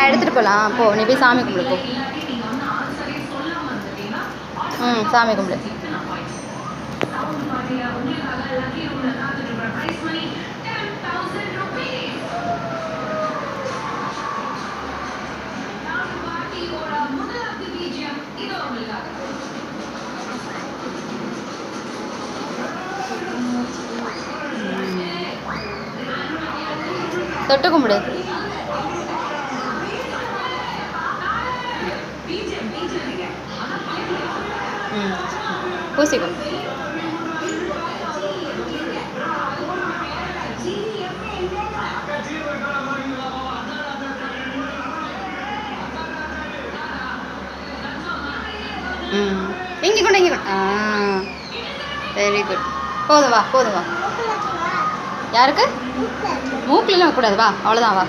எடுத்துகிட்டு போகலாம். போ, நீ போய் சாமி கும்பிடு போ. சாமி கும்பிடு. தொட்டு கும்பிடு. பூசிக்கும். இங்கே கொண்டு இங்கே கொண்டு. Very good. போதும் வா, போதும் வா. யாருக்கு? மூக்கிலலாம் வைக்கக்கூடாது. வா, அவ்வளோதான். வா.